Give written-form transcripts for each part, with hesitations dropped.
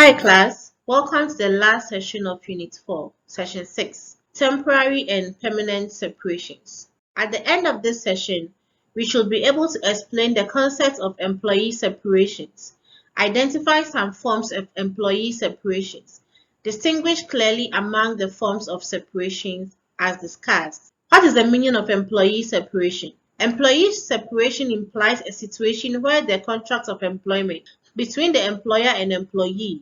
Hi class, welcome to the last session of Unit 4, Session 6, Temporary and Permanent Separations. At the end of this session, we should be able to explain the concept of employee separations, identify some forms of employee separations, distinguish clearly among the forms of separations as discussed. What is the meaning of employee separation? Employee separation implies a situation where the contract of employment between the employer and employee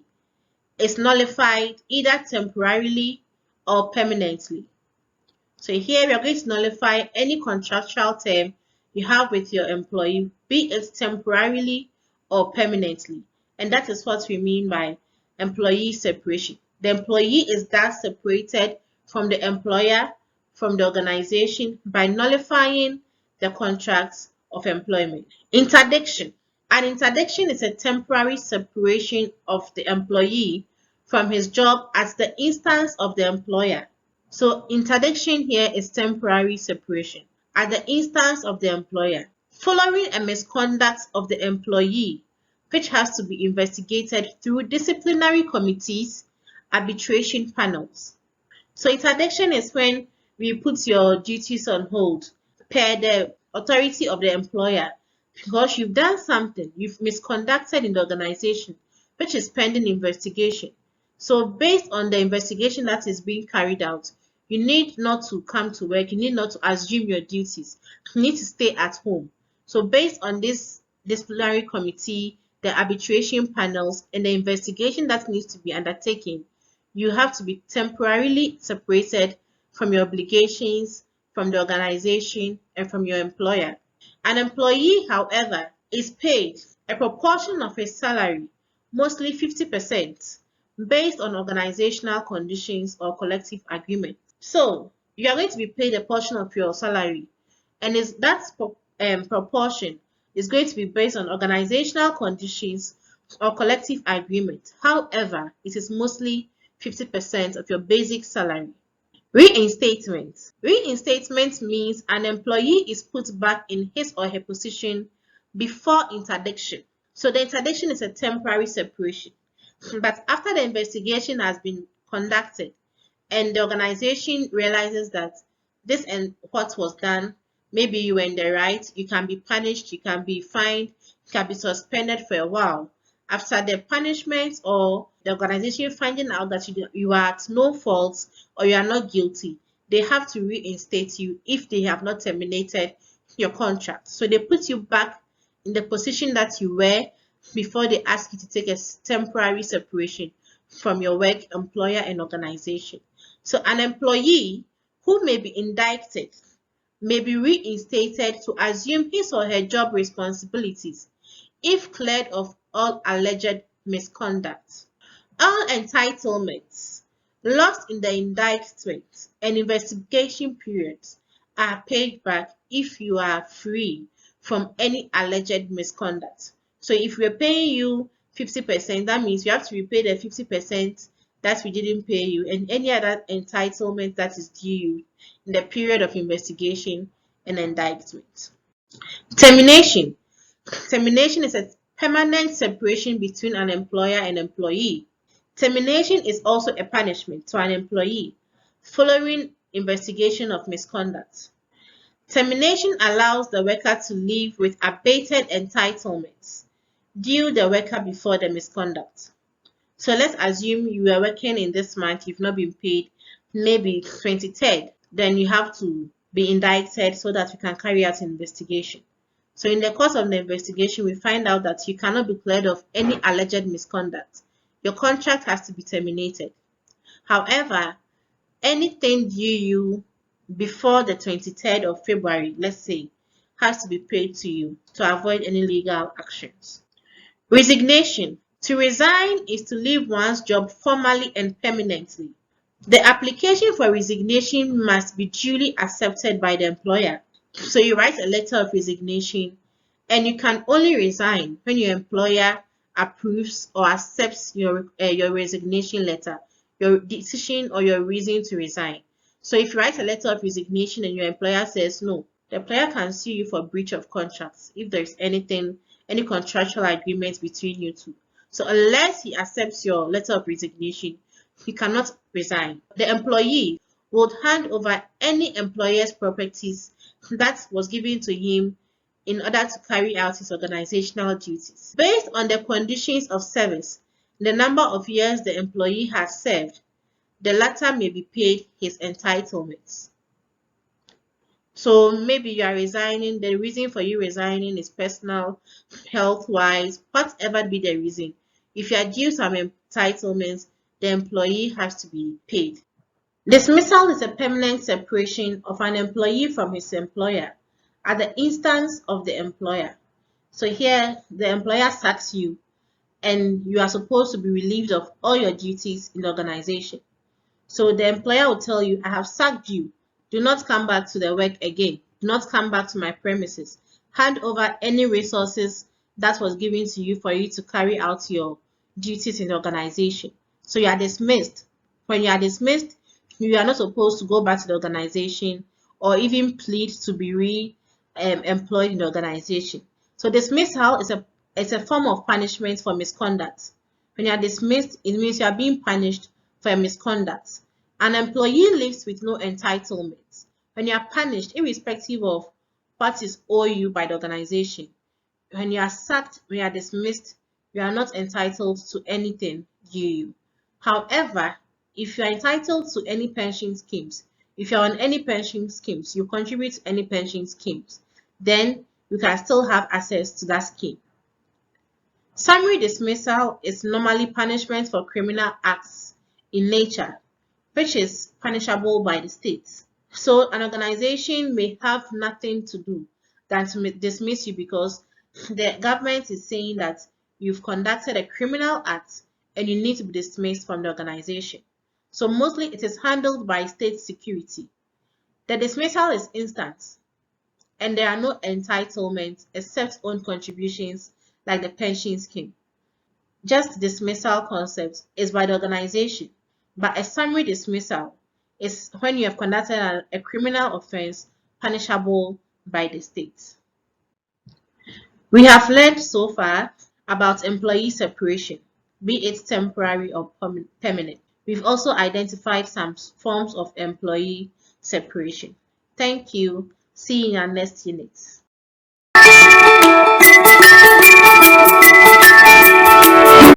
is nullified either temporarily or permanently. So here we are going to nullify any contractual term you have with your employee, be it temporarily or permanently. And that is what we mean by employee separation. The employee is thus separated from the employer, from the organization by nullifying the contracts of employment. Interdiction. An interdiction is a temporary separation of the employee from his job at the instance of the employer. So interdiction here is temporary separation at the instance of the employer. Following a misconduct of the employee, which has to be investigated through disciplinary committees, arbitration panels. So interdiction is when we put your duties on hold per the authority of the employer because you've done something, you've misconducted in the organization, which is pending investigation. So based on the investigation that is being carried out, you need not to come to work, you need not to assume your duties, you need to stay at home. So based on this disciplinary committee, the arbitration panels, and the investigation that needs to be undertaken, you have to be temporarily separated from your obligations, from the organization, and from your employer. An employee, however, is paid a proportion of his salary, mostly 50%, based on organizational conditions or collective agreement. So, you are going to be paid a portion of your salary, and that proportion is going to be based on organizational conditions or collective agreement. However, it is mostly 50% of your basic salary. Reinstatement. Reinstatement means an employee is put back in his or her position before interdiction. So the interdiction is a temporary separation. But after the investigation has been conducted and the organization realizes that this and what was done, maybe you were in the right, you can be punished, you can be fined, you can be suspended for a while. After the punishment or the organization finding out that you are at no fault or you are not guilty, they have to reinstate you if they have not terminated your contract. So they put you back in the position that you were before they ask you to take a temporary separation from your work, employer, and organization. So an employee who may be indicted may be reinstated to assume his or her job responsibilities if cleared of all alleged misconduct. All entitlements lost in the indictment and investigation periods are paid back if you are free from any alleged misconduct. So if we're paying you 50%, that means you have to repay the 50% that we didn't pay you and any other entitlement that is due you in the period of investigation and indictment. Termination. Termination is a permanent separation between an employer and employee. Termination is also a punishment to an employee following investigation of misconduct. Termination allows the worker to leave with abated entitlements due the worker before the misconduct. So let's assume you are working in this month, you've not been paid, maybe 23rd, then you have to be indicted so that you can carry out an investigation. So in the course of the investigation, we find out that you cannot be cleared of any alleged misconduct. Your contract has to be terminated. However, anything due you before the 23rd of February, let's say, has to be paid to you to avoid any legal actions. Resignation. To resign is to leave one's job formally and permanently. The application for resignation must be duly accepted by the employer. So you write a letter of resignation and you can only resign when your employer approves or accepts your resignation letter, your decision or your reason to resign. So if you write a letter of resignation and your employer says no, the employer can sue you for breach of contract if there is any contractual agreement between you two. So unless he accepts your letter of resignation, he cannot resign. The employee would hand over any employer's properties that was given to him in order to carry out his organizational duties. Based on the conditions of service, the number of years the employee has served, the latter may be paid his entitlements. So maybe you are resigning, the reason for you resigning is personal, health-wise, whatever be the reason. If you are due some entitlements, the employee has to be paid. Dismissal is a permanent separation of an employee from his employer at the instance of the employer. So here, the employer sacks you and you are supposed to be relieved of all your duties in the organization. So the employer will tell you, I have sacked you. Do not come back to the work again. Do not come back to my premises. Hand over any resources that was given to you for you to carry out your duties in the organization. So you are dismissed. When you are dismissed, you are not supposed to go back to the organization or even plead to be employed in the organization. So dismissal is a form of punishment for misconduct. When you are dismissed, it means you are being punished for misconduct. An employee lives with no entitlements. When you are punished, irrespective of what is owed you by the organization, when you are sacked, when you are dismissed, you are not entitled to anything due you. However, if you are entitled to any pension schemes, if you are on any pension schemes, you contribute to any pension schemes, then you can still have access to that scheme. Summary dismissal is normally punishment for criminal acts in nature, which is punishable by the state. So an organization may have nothing to do than to dismiss you because the government is saying that you've conducted a criminal act and you need to be dismissed from the organization. So mostly it is handled by state security. The dismissal is instant and there are no entitlements except own contributions like the pension scheme. Just dismissal concept is by the organization, but a summary dismissal is when you have conducted a criminal offense punishable by the state. We have learned so far about employee separation, be it temporary or permanent. We've also identified some forms of employee separation. Thank you. See you in our next unit.